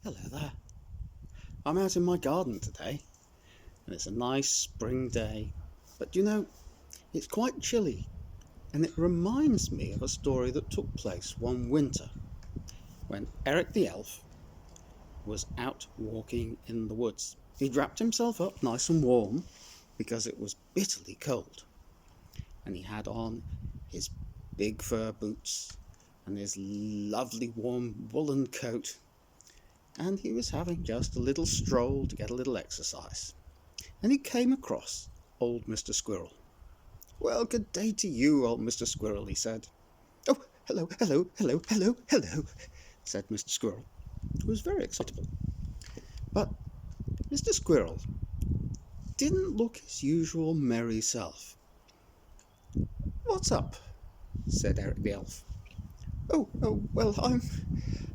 Hello there. I'm out in my garden today, and it's a nice spring day, but it's quite chilly, and it reminds me of a story that took place one winter when Eric the elf was out walking in the woods. He'd wrapped himself up nice and warm because it was bitterly cold, and he had on his big fur boots and his lovely warm woolen coat, and he was having just a little stroll to get a little exercise. And he came across old Mr. Squirrel. "Well, good day to you, old Mr. Squirrel," he said. "Oh, hello, hello, hello, hello, hello," said Mr. Squirrel, who was very excitable. But Mr. Squirrel didn't look his usual merry self. "What's up?" said Eric the elf. Oh, well,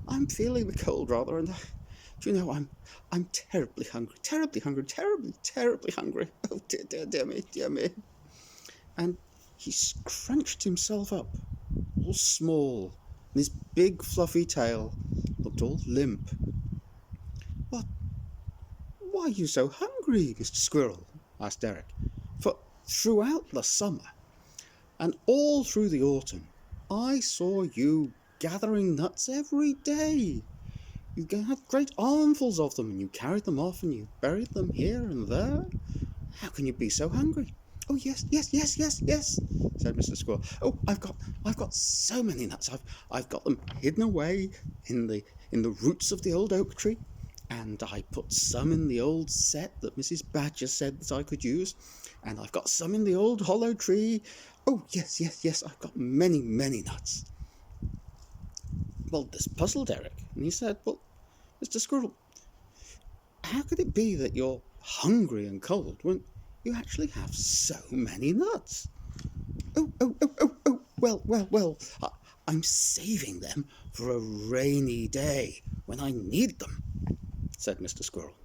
I'm feeling the cold rather, and I'm terribly hungry, terribly hungry. Oh dear me. And he scrunched himself up, all small, and his big fluffy tail looked all limp. "What? Why are you so hungry, Mr. Squirrel?" asked Eric. "For throughout the summer and all through the autumn, I saw you gathering nuts every day. You had great armfuls of them, and you carried them off, and you buried them here and there. How can you be so hungry?" "Oh, yes, said Mr. Squirrel. "Oh, I've got so many nuts. I've got them hidden away in the roots of the old oak tree, and I put some in the old set that Mrs. Badger said that I could use, and I've got some in the old hollow tree. Oh, yes, I've got many nuts." Well, this puzzled Eric, and he said, "Well, Mr. Squirrel, how could it be that you're hungry and cold when you actually have so many nuts?" Oh, well, I'm saving them for a rainy day when I need them," said Mr. Squirrel.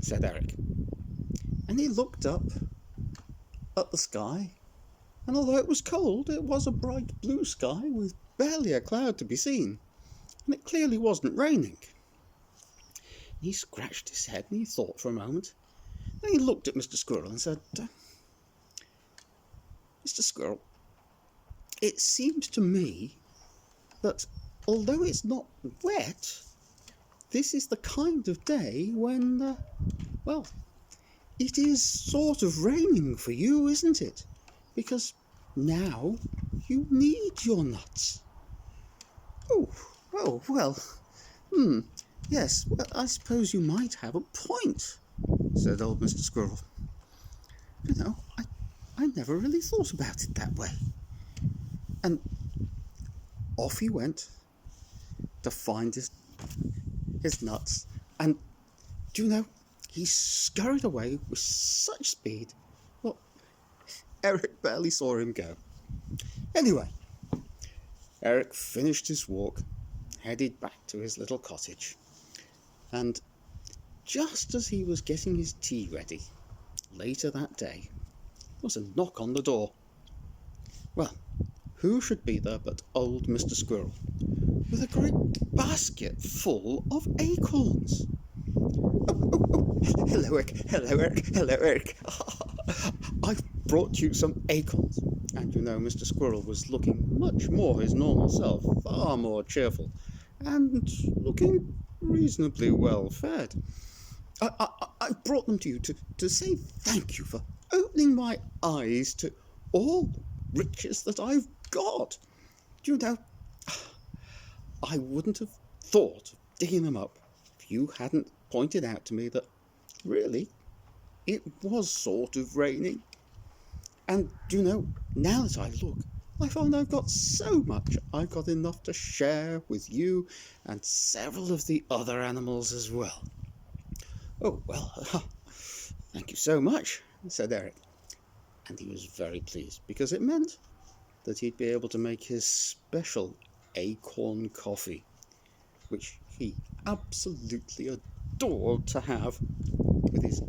Said Eric, and he looked up at the sky, and although it was cold, it was a bright blue sky with barely a cloud to be seen, and it clearly wasn't raining. He scratched his head and he thought for a moment. Then he looked at Mr. Squirrel and said, "Mr. Squirrel, it seems to me that although it's not wet, this is the kind of day when, well, it is sort of raining for you, isn't it? Because now you need your nuts." Oh, well, yes, well, I suppose you might have a point," said old Mr. Squirrel. I never really thought about it that way." And off he went to find his nuts, and he scurried away with such speed, well, Eric barely saw him go. Anyway, Eric finished his walk, headed back to his little cottage, and just as he was getting his tea ready, later that day, there was a knock on the door. Well, who should be there but old Mr. Squirrel, with a great basket full of acorns. Oh, hello, Eric. I've brought you some acorns. And Mr. Squirrel was looking much more his normal self, far more cheerful, and looking reasonably well fed. I brought them to you to say thank you for opening my eyes to all the riches that I've got. I wouldn't have thought of digging them up if you hadn't pointed out to me that really it was sort of raining. And now that I look, I find I've got so much. I've got enough to share with you and several of the other animals as well." "Oh, well, thank you so much," said Eric. And he was very pleased because it meant that he'd be able to make his special acorn coffee, which he absolutely adored to have with his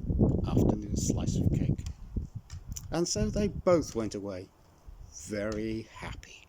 afternoon slice of cake. And so they both went away very happy.